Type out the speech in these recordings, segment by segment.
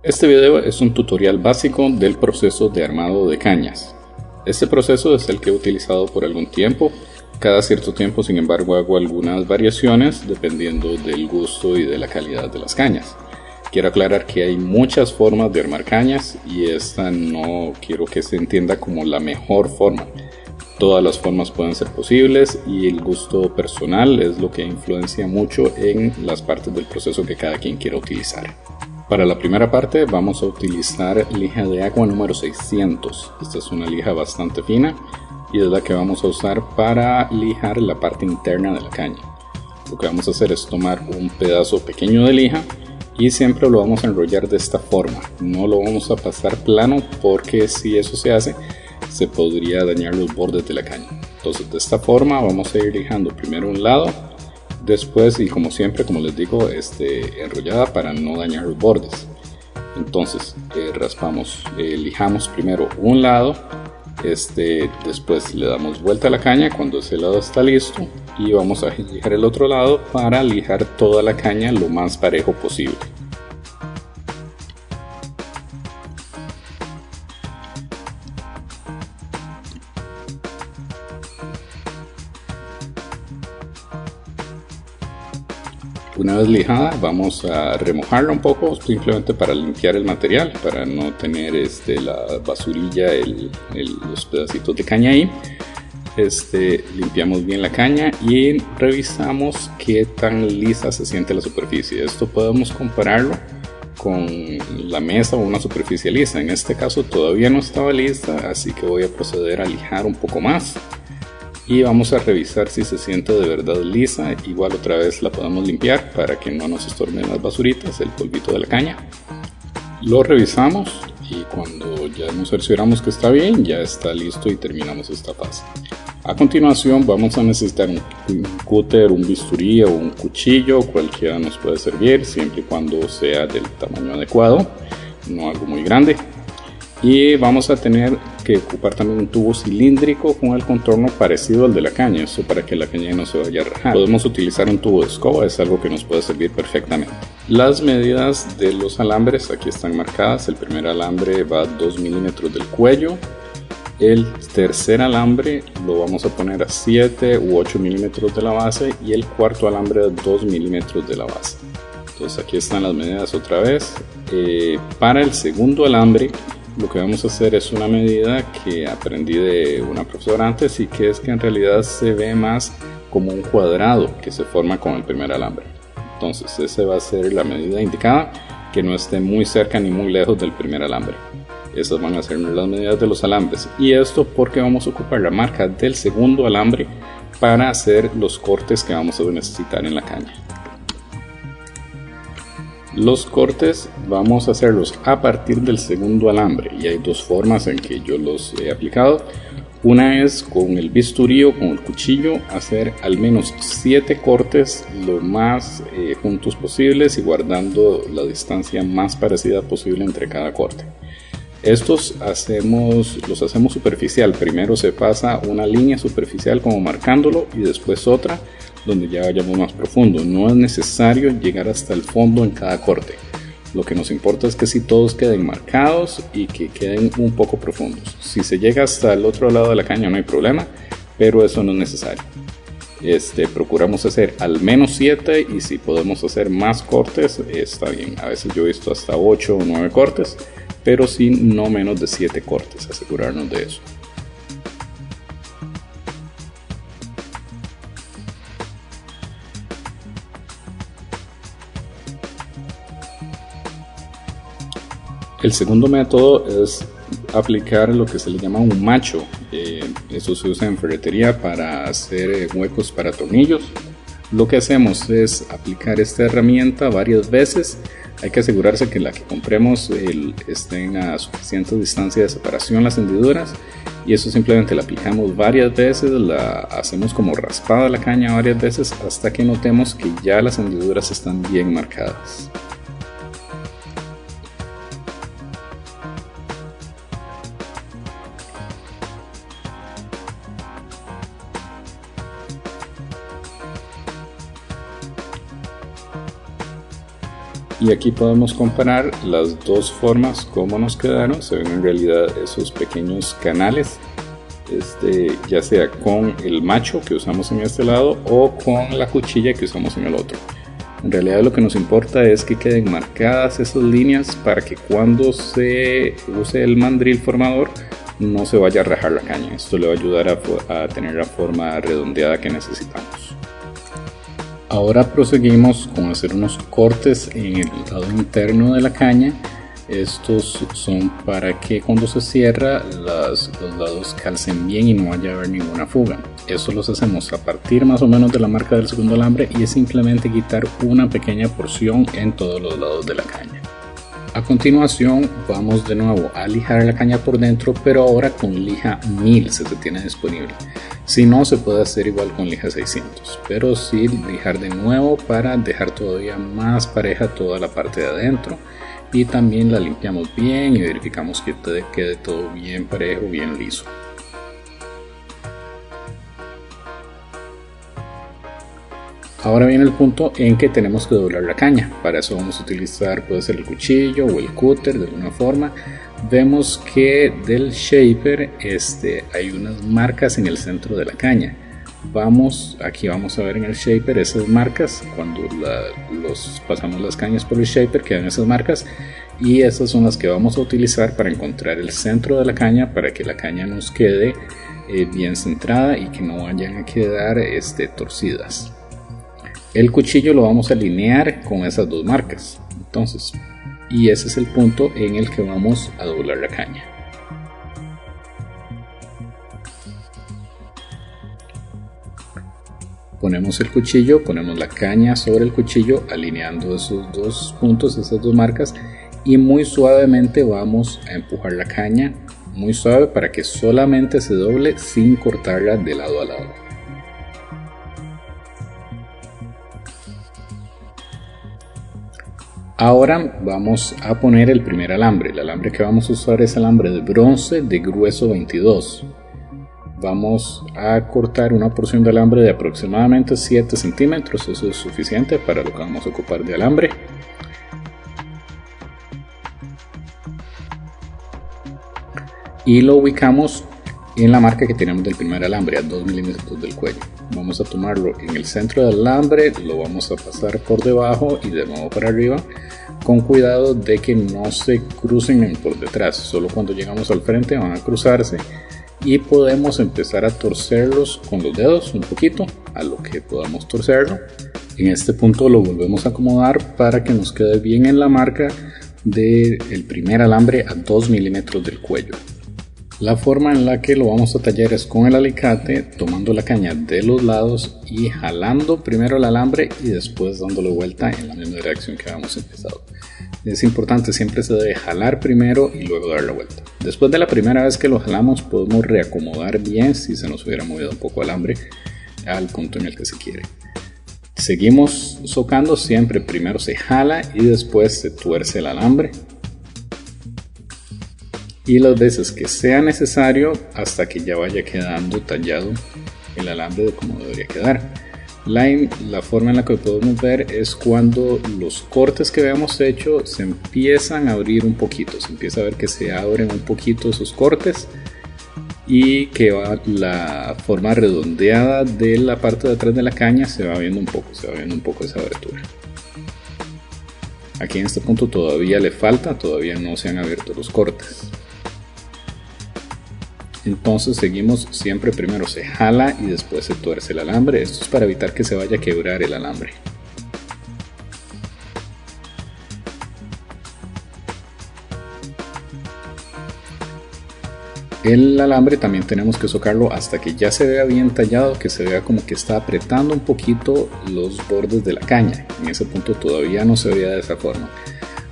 Este video es un tutorial básico del proceso de armado de cañas. Este proceso es el que he utilizado por algún tiempo. Cada cierto tiempo, sin embargo, hago algunas variaciones dependiendo del gusto y de la calidad de las cañas. Quiero aclarar que hay muchas formas de armar cañas y esta no quiero que se entienda como la mejor forma. Todas las formas pueden ser posibles y el gusto personal es lo que influencia mucho en las partes del proceso que cada quien quiera utilizar. Para la primera parte vamos a utilizar lija de agua número 600. Esta es una lija bastante fina y es la que vamos a usar para lijar la parte interna de la caña. Lo que vamos a hacer es tomar un pedazo pequeño de lija y siempre lo vamos a enrollar de esta forma. No lo vamos a pasar plano porque si eso se hace, se podría dañar los bordes de la caña. Entonces de esta forma vamos a ir lijando primero un lado, después, y como siempre, como les digo, enrollada para no dañar los bordes. Entonces lijamos primero un lado, después le damos vuelta a la caña cuando ese lado está listo y vamos a lijar el otro lado para lijar toda la caña lo más parejo posible. Una vez lijada vamos a remojarla un poco simplemente para limpiar el material, para no tener la basurilla, los pedacitos de caña ahí. Limpiamos bien la caña y revisamos qué tan lisa se siente la superficie. Esto podemos compararlo con la mesa o una superficie lisa. En este caso todavía no estaba lista, así que voy a proceder a lijar un poco más. Y vamos a revisar si se siente de verdad lisa. Igual otra vez la podemos limpiar para que no nos estorben las basuritas, el polvito de la caña. Lo revisamos y cuando ya nos cercioramos que está bien, ya está listo y terminamos esta fase. A continuación vamos a necesitar un cúter, un bisturí o un cuchillo, cualquiera nos puede servir siempre y cuando sea del tamaño adecuado, no algo muy grande. Y vamos a tener que ocupar también un tubo cilíndrico con el contorno parecido al de la caña, eso para que la caña no se vaya a rajar. Podemos utilizar un tubo de escoba, es algo que nos puede servir perfectamente. Las medidas de los alambres aquí están marcadas. El primer alambre va a 2 milímetros del cuello. El tercer alambre lo vamos a poner a 7 u 8 milímetros de la base y el cuarto alambre a 2 milímetros de la base. Entonces aquí están las medidas otra vez. Para el segundo alambre lo que vamos a hacer es una medida que aprendí de una profesora antes y que es que en realidad se ve más como un cuadrado que se forma con el primer alambre. Entonces esa va a ser la medida indicada, que no esté muy cerca ni muy lejos del primer alambre. Esas van a ser las medidas de los alambres, y esto porque vamos a ocupar la marca del segundo alambre para hacer los cortes que vamos a necesitar en la caña. Los cortes vamos a hacerlos a partir del segundo alambre y hay dos formas en que yo los he aplicado. Una es con el bisturí o con el cuchillo, hacer al menos 7 cortes lo más juntos posibles y guardando la distancia más parecida posible entre cada corte. Estos los hacemos superficial. Primero se pasa una línea superficial como marcándolo y después otra donde ya vayamos más profundo. No es necesario llegar hasta el fondo en cada corte. Lo que nos importa es que si todos queden marcados y que queden un poco profundos. Si se llega hasta el otro lado de la caña no hay problema, pero eso no es necesario. Procuramos hacer al menos 7 y si podemos hacer más cortes está bien. A veces yo he visto hasta 8 o 9 cortes, pero sí no menos de 7 cortes, asegurarnos de eso. El segundo método es aplicar lo que se le llama un macho. Eso se usa en ferretería para hacer huecos para tornillos. Lo que hacemos es aplicar esta herramienta varias veces. Hay que asegurarse que la que compremos estén a suficiente distancia de separación las hendiduras, y eso simplemente la aplicamos varias veces, la hacemos como raspada la caña varias veces hasta que notemos que ya las hendiduras están bien marcadas. Y aquí podemos comparar las dos formas como nos quedaron. Se ven en realidad esos pequeños canales, ya sea con el macho que usamos en este lado o con la cuchilla que usamos en el otro. En realidad lo que nos importa es que queden marcadas esas líneas para que cuando se use el mandril formador no se vaya a rajar la caña. Esto le va a ayudar a tener la forma redondeada que necesitamos. Ahora proseguimos con hacer unos cortes en el lado interno de la caña. Estos son para que cuando se cierra los lados calcen bien y no vaya a haber ninguna fuga. Eso los hacemos a partir más o menos de la marca del segundo alambre y es simplemente quitar una pequeña porción en todos los lados de la caña. A continuación vamos de nuevo a lijar la caña por dentro, pero ahora con lija 1000 se tiene disponible. Si no, se puede hacer igual con lija 600, pero sí lijar de nuevo para dejar todavía más pareja toda la parte de adentro. Y también la limpiamos bien y verificamos que quede todo bien parejo, bien liso. Ahora viene el punto en que tenemos que doblar la caña. Para eso vamos a utilizar, puede ser el cuchillo o el cúter de alguna forma. Vemos que del shaper hay unas marcas en el centro de la caña. Aquí vamos a ver en el shaper esas marcas. Cuando pasamos las cañas por el shaper quedan esas marcas, y esas son las que vamos a utilizar para encontrar el centro de la caña, para que la caña nos quede bien centrada y que no vayan a quedar torcidas. El cuchillo lo vamos a alinear con esas dos marcas, y ese es el punto en el que vamos a doblar la caña. Ponemos el cuchillo, ponemos la caña sobre el cuchillo, alineando esos dos puntos, esas dos marcas, y muy suavemente vamos a empujar la caña, muy suave, para que solamente se doble sin cortarla de lado a lado. Ahora vamos a poner el primer alambre. El alambre que vamos a usar es alambre de bronce de grueso 22. Vamos a cortar una porción de alambre de aproximadamente 7 centímetros. Eso es suficiente para lo que vamos a ocupar de alambre. Y lo ubicamos en la marca que tenemos del primer alambre, a 2 milímetros del cuello. Vamos a tomarlo en el centro del alambre, lo vamos a pasar por debajo y de nuevo para arriba, con cuidado de que no se crucen por detrás. Solo cuando llegamos al frente van a cruzarse, y podemos empezar a torcerlos con los dedos un poquito, a lo que podamos torcerlo. En este punto lo volvemos a acomodar para que nos quede bien en la marca del primer alambre a 2 milímetros del cuello. La forma en la que lo vamos a tallar es con el alicate, tomando la caña de los lados y jalando primero el alambre y después dándole vuelta en la misma dirección que habíamos empezado. Es importante, siempre se debe jalar primero y luego dar la vuelta. Después de la primera vez que lo jalamos podemos reacomodar bien si se nos hubiera movido un poco el alambre al punto en el que se quiere. Seguimos socando, siempre primero se jala y después se tuerce el alambre, y las veces que sea necesario hasta que ya vaya quedando tallado el alambre de como debería quedar. La forma en la que podemos ver es cuando los cortes que habíamos hecho se empiezan a abrir un poquito, se empieza a ver que se abren un poquito esos cortes y que la forma redondeada de la parte de atrás de la caña se va viendo un poco esa abertura. Aquí en este punto todavía le falta, todavía no se han abierto los cortes. Entonces seguimos, siempre primero se jala y después se tuerce el alambre. Esto es para evitar que se vaya a quebrar el alambre. El alambre también tenemos que socarlo hasta que ya se vea bien tallado, que se vea como que está apretando un poquito los bordes de la caña. En ese punto todavía no se veía de esa forma.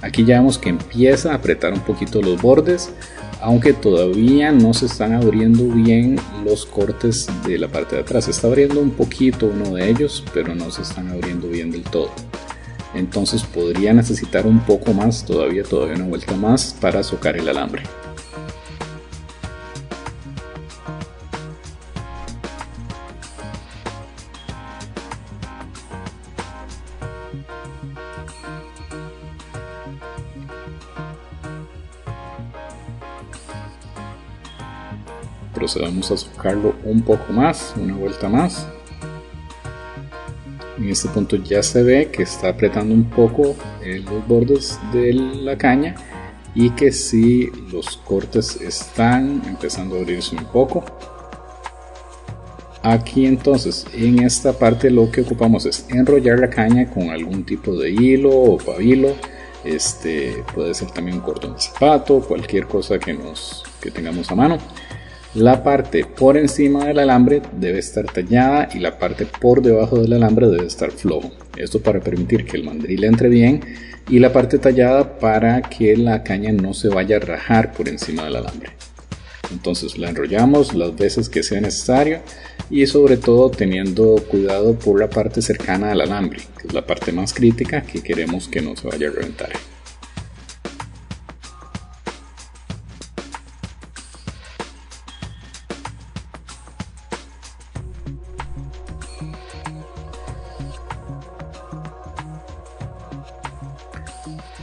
Aquí ya vemos que empieza a apretar un poquito los bordes, aunque todavía no se están abriendo bien los cortes de la parte de atrás. Se está abriendo un poquito uno de ellos, pero no se están abriendo bien del todo. Entonces podría necesitar un poco más, todavía una vuelta más para socar el alambre. procedemos a socarlo un poco más, una vuelta más. En este punto ya se ve que está apretando un poco los bordes de la caña y que sí, los cortes están empezando a abrirse un poco. Aquí entonces en esta parte lo que ocupamos es enrollar la caña con algún tipo de hilo o pabilo. Puede ser también un cordón de zapato, cualquier cosa que tengamos a mano. La parte por encima del alambre debe estar tallada y la parte por debajo del alambre debe estar flojo. Esto para permitir que el mandril entre bien, y la parte tallada para que la caña no se vaya a rajar por encima del alambre. Entonces la enrollamos las veces que sea necesario y sobre todo teniendo cuidado por la parte cercana al alambre, que es la parte más crítica, que queremos que no se vaya a reventar.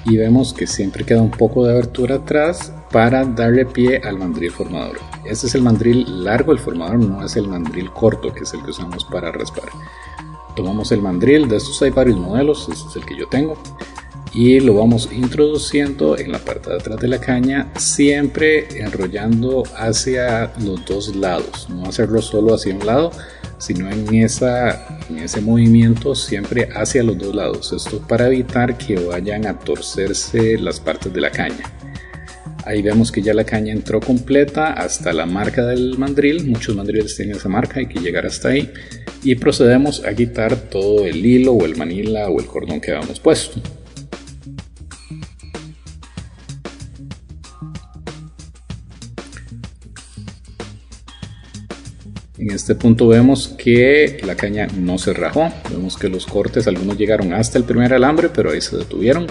Y vemos que siempre queda un poco de abertura atrás para darle pie al mandril formador. Este es el mandril largo, el formador no es el mandril corto, que es el que usamos para raspar. Tomamos el mandril, de estos hay varios modelos, este es el que yo tengo, y lo vamos introduciendo en la parte de atrás de la caña, siempre enrollando hacia los dos lados, no hacerlo solo hacia un lado, sino en ese movimiento siempre hacia los dos lados. Esto para evitar que vayan a torcerse las partes de la caña. Ahí vemos que ya la caña entró completa hasta la marca del mandril. Muchos mandriles tienen esa marca, hay que llegar hasta ahí. Y procedemos a quitar todo el hilo o el manila o el cordón que habíamos puesto. En este punto vemos que la caña no se rajó, vemos que los cortes, algunos llegaron hasta el primer alambre, pero ahí se detuvieron.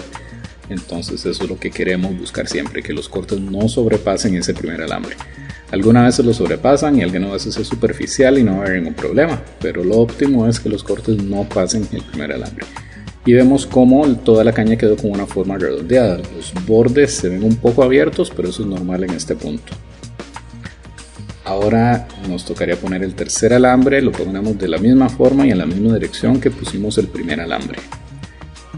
Entonces eso es lo que queremos buscar siempre, que los cortes no sobrepasen ese primer alambre. Algunas veces lo sobrepasan y algunas veces es superficial y no va a haber ningún problema, pero lo óptimo es que los cortes no pasen el primer alambre. Y vemos cómo toda la caña quedó con una forma redondeada. Los bordes se ven un poco abiertos, pero eso es normal en este punto. Ahora nos tocaría poner el tercer alambre, lo ponemos de la misma forma y en la misma dirección que pusimos el primer alambre.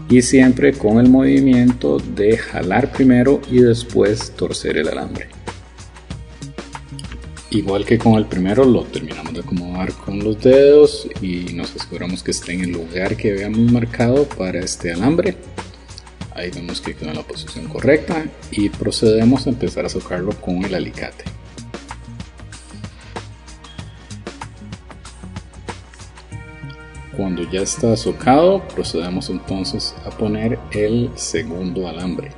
Y siempre con el movimiento de jalar primero y después torcer el alambre. Igual que con el primero, lo terminamos de acomodar con los dedos y nos aseguramos que esté en el lugar que habíamos marcado para este alambre. Ahí vemos que quedó en la posición correcta y procedemos a empezar a socarlo con el alicate. Cuando ya está socado, procedemos entonces a poner el segundo alambre.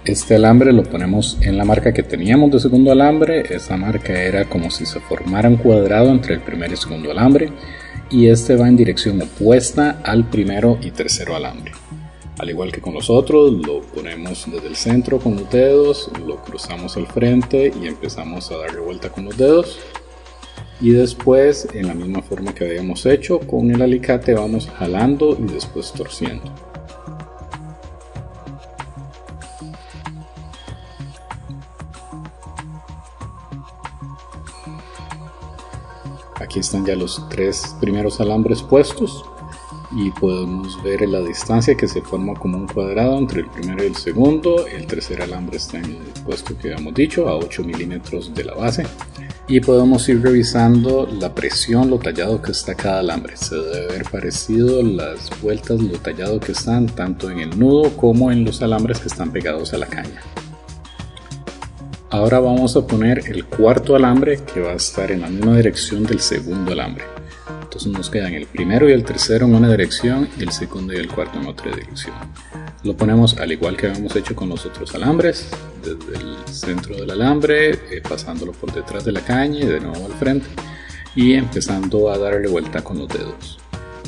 Este alambre lo ponemos en la marca que teníamos de segundo alambre. Esa marca era como si se formara un cuadrado entre el primer y segundo alambre, y este va en dirección opuesta al primero y tercero alambre. Al igual que con los otros, lo ponemos desde el centro con los dedos, lo cruzamos al frente y empezamos a darle vuelta con los dedos. Y después, en la misma forma que habíamos hecho, con el alicate vamos jalando y después torciendo. Aquí están ya los tres primeros alambres puestos y podemos ver la distancia que se forma como un cuadrado entre el primero y el segundo. El tercer alambre está en el puesto que habíamos dicho, a 8 milímetros de la base. Y podemos ir revisando la presión, lo tallado que está cada alambre. Se debe ver parecido las vueltas, lo tallado que están tanto en el nudo como en los alambres que están pegados a la caña. Ahora vamos a poner el cuarto alambre, que va a estar en la misma dirección del segundo alambre. Entonces nos quedan el primero y el tercero en una dirección y el segundo y el cuarto en otra dirección. Lo ponemos al igual que habíamos hecho con los otros alambres, desde el centro del alambre, pasándolo por detrás de la caña y de nuevo al frente, y empezando a darle vuelta con los dedos.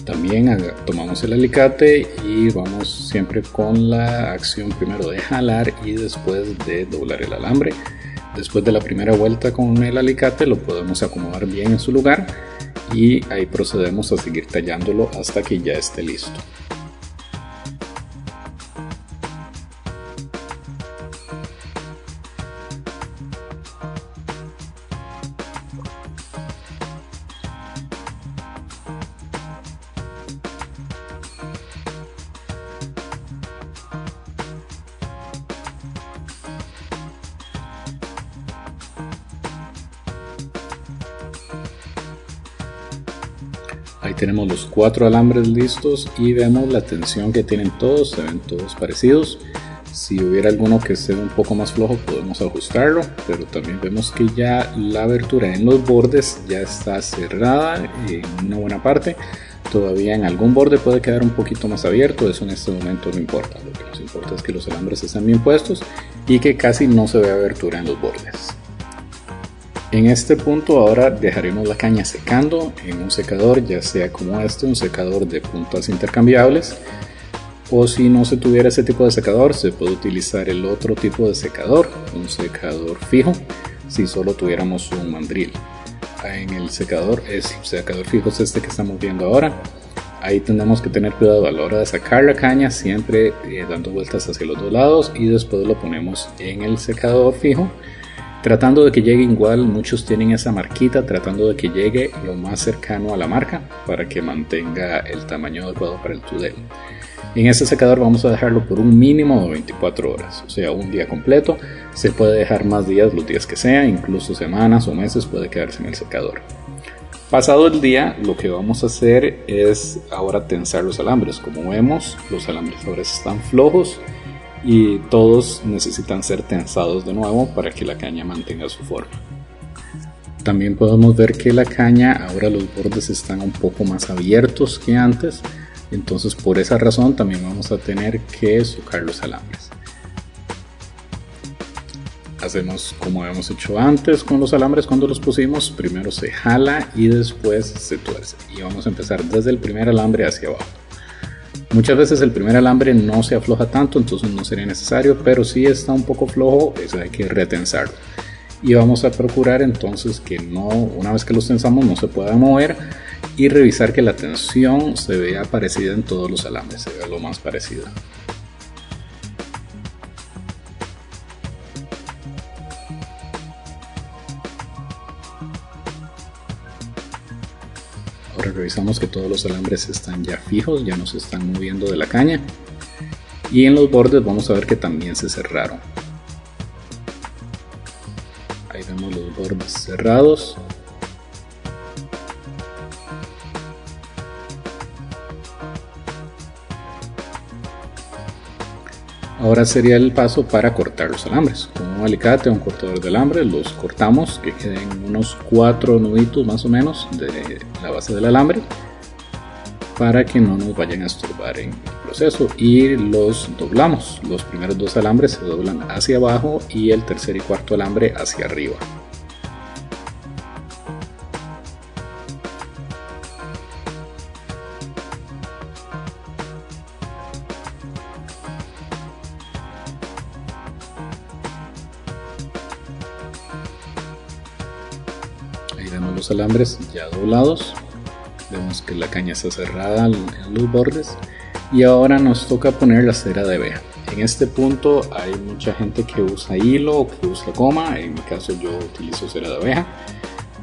También tomamos el alicate y vamos siempre con la acción primero de jalar y después de doblar el alambre. Después de la primera vuelta con el alicate lo podemos acomodar bien en su lugar y ahí procedemos a seguir tallándolo hasta que ya esté listo. tenemos los 4 alambres listos y vemos la tensión que tienen todos, se ven todos parecidos. Si hubiera alguno que esté un poco más flojo podemos ajustarlo, pero también vemos que ya la abertura en los bordes ya está cerrada en una buena parte. Todavía en algún borde puede quedar un poquito más abierto, eso en este momento no importa. Lo que nos importa es que los alambres están bien puestos y que casi no se ve abertura en los bordes. En este punto ahora dejaremos la caña secando en un secador, ya sea como este, un secador de puntas intercambiables, o si no se tuviera ese tipo de secador se puede utilizar el otro tipo de secador, un secador fijo, si solo tuviéramos un mandril. En el secador fijo es este que estamos viendo ahora. Ahí tenemos que tener cuidado a la hora de sacar la caña, siempre dando vueltas hacia los dos lados, y después lo ponemos en el secador fijo, tratando de que llegue igual. Muchos tienen esa marquita, tratando de que llegue lo más cercano a la marca para que mantenga el tamaño adecuado para el tudel. En este secador vamos a dejarlo por un mínimo de 24 horas, o sea, un día completo. Se puede dejar más días, los días que sea, incluso semanas o meses puede quedarse en el secador. Pasado el día, lo que vamos a hacer es ahora tensar los alambres. Como vemos, los alambres ahora están flojos y todos necesitan ser tensados de nuevo para que la caña mantenga su forma. También podemos ver que la caña ahora los bordes están un poco más abiertos que antes, entonces por esa razón también vamos a tener que socar los alambres. Hacemos como habíamos hecho antes con los alambres cuando los pusimos, primero se jala y después se tuerce, y vamos a empezar desde el primer alambre hacia abajo. Muchas veces el primer alambre no se afloja tanto, entonces no sería necesario, pero si está un poco flojo, eso hay que retensarlo. Y vamos a procurar entonces que no, una vez que los tensamos, no se pueda mover, y revisar que la tensión se vea parecida en todos los alambres, se vea lo más parecida. Ahora revisamos que todos los alambres están ya fijos, ya no se están moviendo de la caña, y en los bordes vamos a ver que también se cerraron. Ahí vemos los bordes cerrados. Ahora sería el paso para cortar los alambres. Con un alicate o un cortador de alambre los cortamos, que queden unos 4 nuditos más o menos de la base del alambre, para que no nos vayan a estorbar en el proceso, y los doblamos. Los primeros 2 alambres se doblan hacia abajo y el tercer y cuarto alambre hacia arriba. Ahí vemos los alambres ya doblados, vemos que la caña está cerrada en los bordes, y ahora nos toca poner la cera de abeja. En este punto hay mucha gente que usa hilo o que usa goma, en mi caso yo utilizo cera de abeja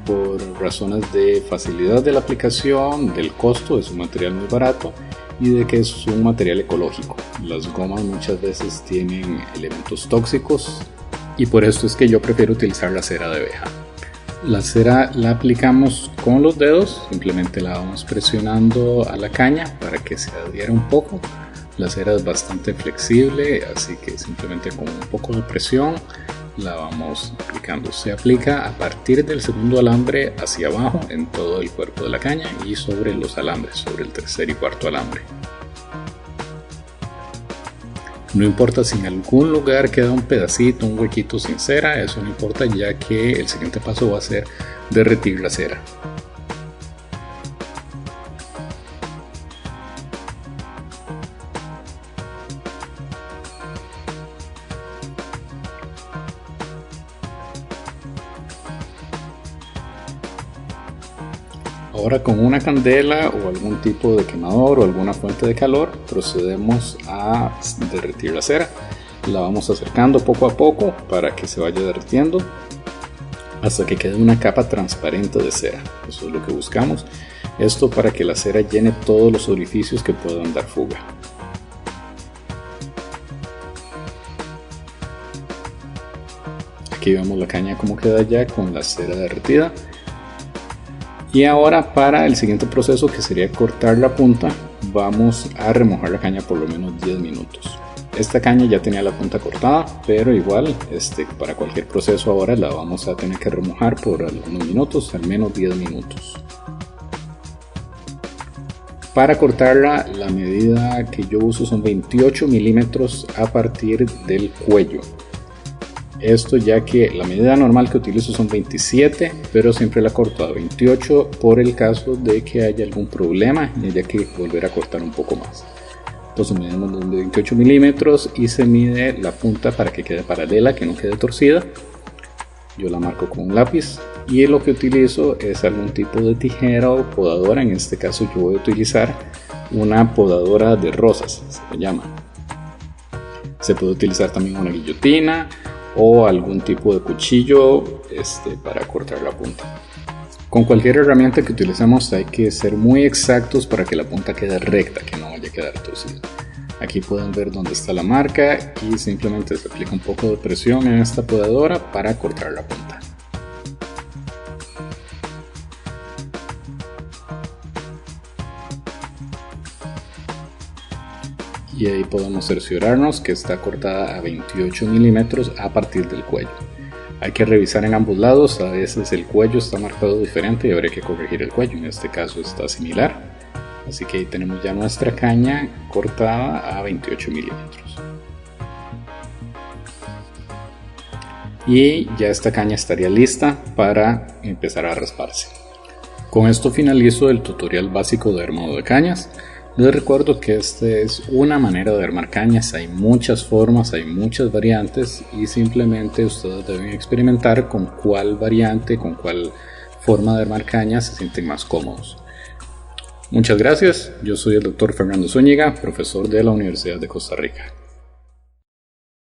por razones de facilidad de la aplicación, del costo, es un material muy barato y de que es un material ecológico. Las gomas muchas veces tienen elementos tóxicos y por esto es que yo prefiero utilizar la cera de abeja. La cera la aplicamos con los dedos, simplemente la vamos presionando a la caña para que se adhiera un poco. La cera es bastante flexible, así que simplemente con un poco de presión la vamos aplicando. Se aplica a partir del segundo alambre hacia abajo en todo el cuerpo de la caña y sobre los alambres, sobre el tercer y cuarto alambre. No importa si en algún lugar queda un pedacito, un huequito sin cera, eso no importa, ya que el siguiente paso va a ser derretir la cera. Ahora con una candela o algún tipo de quemador o alguna fuente de calor procedemos a derretir la cera. La vamos acercando poco a poco para que se vaya derritiendo hasta que quede una capa transparente de cera. Eso es lo que buscamos. Esto para que la cera llene todos los orificios que puedan dar fuga. Aquí vemos la caña como queda ya con la cera derretida. Y ahora para el siguiente proceso, que sería cortar la punta, vamos a remojar la caña por lo menos 10 minutos. Esta caña ya tenía la punta cortada, pero igual para cualquier proceso ahora la vamos a tener que remojar por algunos minutos, al menos 10 minutos. Para cortarla, la medida que yo uso son 28 milímetros a partir del cuello. Esto ya que la medida normal que utilizo son 27, pero siempre la corto a 28 por el caso de que haya algún problema y haya que volver a cortar un poco más. Entonces medimos los 28 milímetros y se mide la punta para que quede paralela, que no quede torcida. Yo la marco con un lápiz y lo que utilizo es algún tipo de tijera o podadora. En este caso yo voy a utilizar una podadora de rosas, se llama. Se puede utilizar también una guillotina o algún tipo de cuchillo para cortar la punta. Con cualquier herramienta que utilicemos hay que ser muy exactos para que la punta quede recta, que no vaya a quedar torcida. Aquí pueden ver dónde está la marca y simplemente se aplica un poco de presión en esta podadora para cortar la punta. Y ahí podemos cerciorarnos que está cortada a 28 milímetros a partir del cuello. Hay que revisar en ambos lados, a veces el cuello está marcado diferente y habría que corregir el cuello, en este caso está similar. Así que ahí tenemos ya nuestra caña cortada a 28 milímetros. Y ya esta caña estaría lista para empezar a rasparse. Con esto finalizo el tutorial básico de armado de cañas. Les recuerdo que esta es una manera de armar cañas, hay muchas formas, hay muchas variantes y simplemente ustedes deben experimentar con cuál variante, con cuál forma de armar cañas se sienten más cómodos. Muchas gracias, yo soy el Dr. Fernando Zúñiga, profesor de la Universidad de Costa Rica.